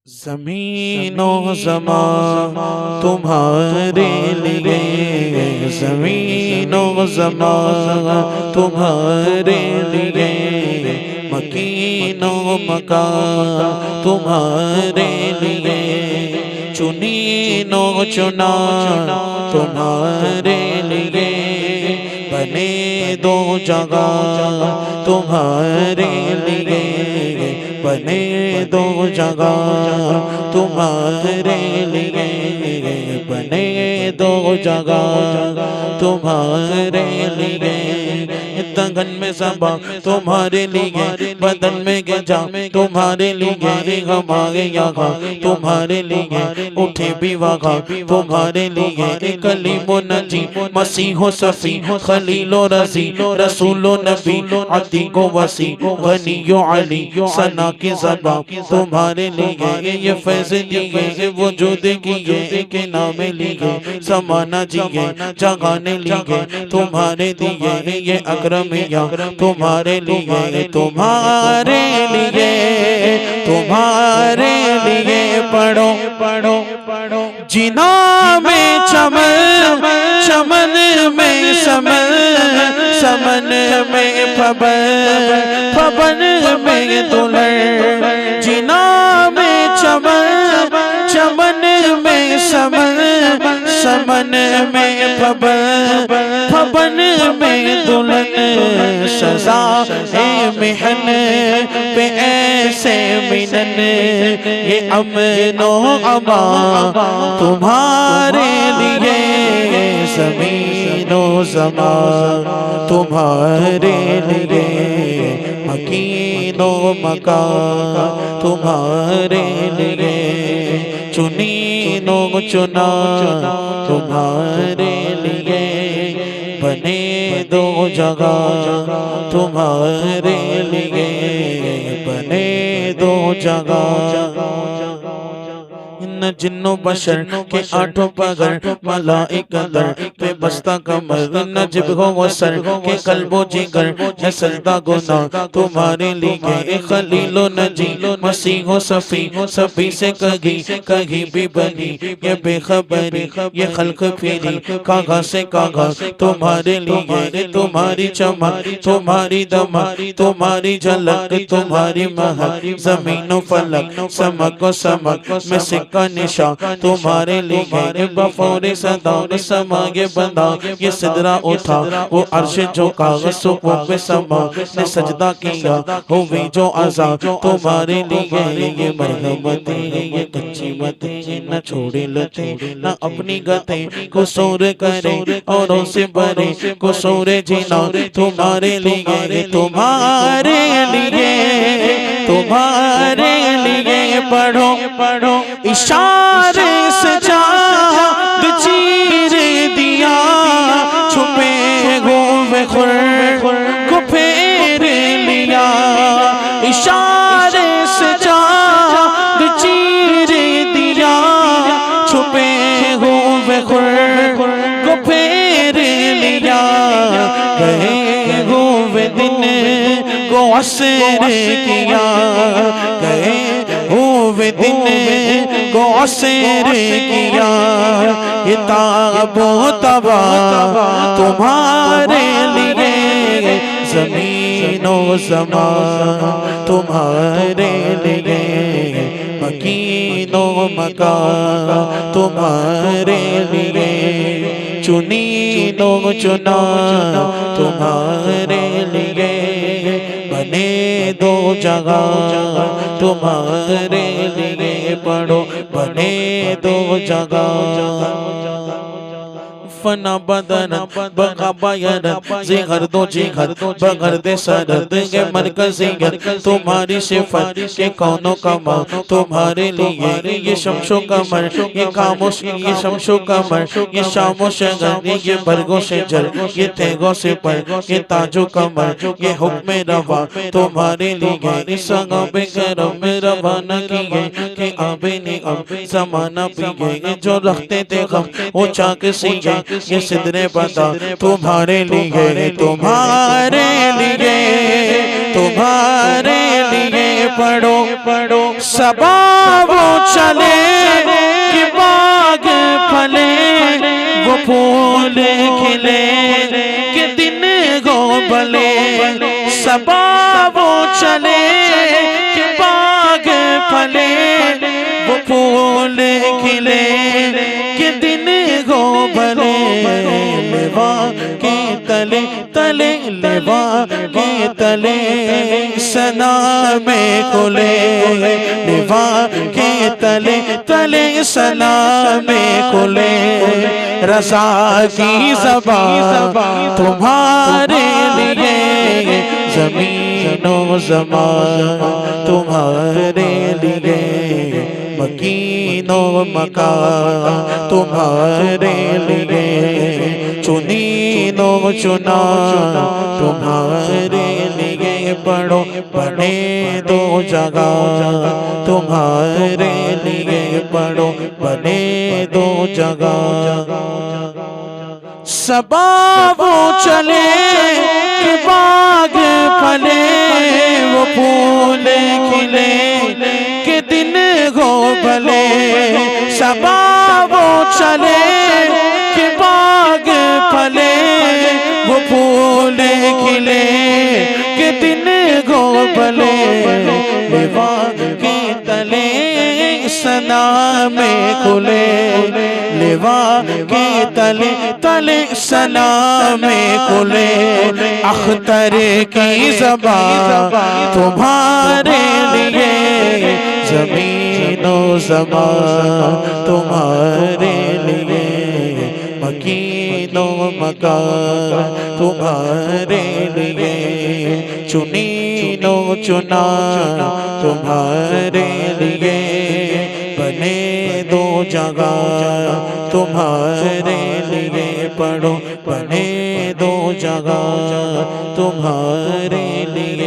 ज़मीनो ज़मान तुम्हारे लिए, ज़मीनो ज़मान तुम्हारे लिए, मकीनो मकान तुम्हारे लिए, चुनीनो चुना तुम्हारे लिए, बने दो जगह तुम्हारे लिए, बने दो जगह तुम्हारे लिए, बने दो जगह तुम्हारे लिए। तगन में सबा तुम्हारे लिए, बदन में गजा तुम्हारे लिए, हमारे यहाँ तुम्हारे लिए, उठे भी वहाँ तुम्हारे लिए, कलीमो नजी मसीहो सफी खलीलो रजी रसूलो नबी अतीको वसी गनियो अली सना की ज़बा तुम्हारे लिए, ये फैज़ दिए वजूद किए के नाम लिए, समाना जिए जगाने लिए तुम्हारे दिए, ये अकरम या तुम्हारे लिए, तुम्हारे लिए, तुम्हारे लिए पढ़ो पढ़ो पढ़ो। जिना में चमन, चमन में समन, समन में फबन, फबन में दुल्हन, जिना में चमन, चमन में समन, समन में फबन, फबन में दुल्हन, सजा ए मिहन पे ऐसे मिलन, ये अमनो अमा तुम्हारे लिए, ज़मीनो ज़मान तुम्हारे लिए, मकीनो मकान तुम्हारे लिए, चुनीनो चुना तुम्हारे लिए, बने दो जगह तुम्हारे लिए, बने दो जगह। न जिन्नो बशर के आठों पगर मलाइका दर पे बस्ता कमर, न जिब्हो वसर के कल्बो जिगर है सजदा गुना तुम्हारे लिए, खलीलो नजी मसीहो सफी सफी से कहीं कहीं भी बनी, ये बेखबरी ये खल्क फिरी कागा से कागा तुम्हारे लिए, तुम्हारी चमक तुम्हारी दमक तुम्हारी झलक तुम्हारी महक, जमीनो फलक समक समक में सिक्का निशा तुम्हारे लिए, बफौरे सदा समागे बंदा ये सिदरा उठा वो अर्श जो कागज सुकून पे समा ने सजदा किया हुई जो अज़ा तुम्हारे लिए, ये मरहमतें ये कच्ची बातें न छोड़े लते न अपनी गतें कुसूर करे औरों से बरे कुसूर जीना तुम्हारे लिए, तुम्हारे लिए, तुम्हारे लिए पढ़ो पढ़ो। इशारे से चाँद चीर दिया, छुपे हुए खुर को फेर लिया, इशारे से चाँद चीर दिया, छुपे हुए खुर को फेर लिया, गए हुए दिन को असर किया, गए हुए दिन को असर किया, ये ताबो तबा तुम्हारे लिए, ज़मीनो ज़मान तुम्हारे लिए, मकीनो मकान तुम्हारे लिए, चुनीनो चुना तुम्हारे लिए, बने दो जगह तुम्हारे लिए, पढ़ो बने दो जगह। फना बदन बगा बायर जिगर दो जिगर बगर दे सरद के मरकज़ियत तुम्हारी सिफत के कौनो कमा तुम्हारे लिए, ये शमशो कमर ये खामोश ये शमशो कमर ये शामो शगर ये बरगो से जल ये तेगो से पर ये ताजो कमर ये हुक्म रवा तुम्हारे लिए, संगा बेगरम रवाना किए कि आबे ने अब ज़माना पिए, जो रखते थे गम वो चाक सीए, ये सिदरे बता तुम्हारे लिए, तुम्हारे लिए, तुम्हारे लिए पढ़ो पढ़ो। सबा वो चले कि बाग फले, वो फूल खिले कि दिन गो भले। सबा वो चले कि बाग फले, वो फूल खिले कि दिन गो भले। लेवा के तले तले, लेवा के तले सना में खुले, लेवा के तले तले सना में खुले। रज़ा की ज़बान तुम्हारे लिए, ज़मीनो ज़मान तुम्हारे लिए, मकीनो मकान तुम्हारे लिए, चुनीनो चुना तुम्हारे लिए। पढ़ो बने दो जगह तुम्हारे लिए, पढ़ो बने दो जगह। सबा वो चले कि बाग फले, वो फूल खिले कि दिन गो भले। सबा वो चले कि बाग फले, वो फूल खिले कि दिन गो भले। लेवा के तले सना में खुले, लेवा के तले तले सना में खुले। अख्तर की ज़बान तुम्हारे लिए, ज़मीनो ज़मान तुम्हारे लिए, मकीनो मकान तुम्हारे लिए, चुनीनो चुना तुम्हारे लिए। बने दो जगह तुम्हारे लिए, पढ़ो बने दो जगह तुम्हारे लिए।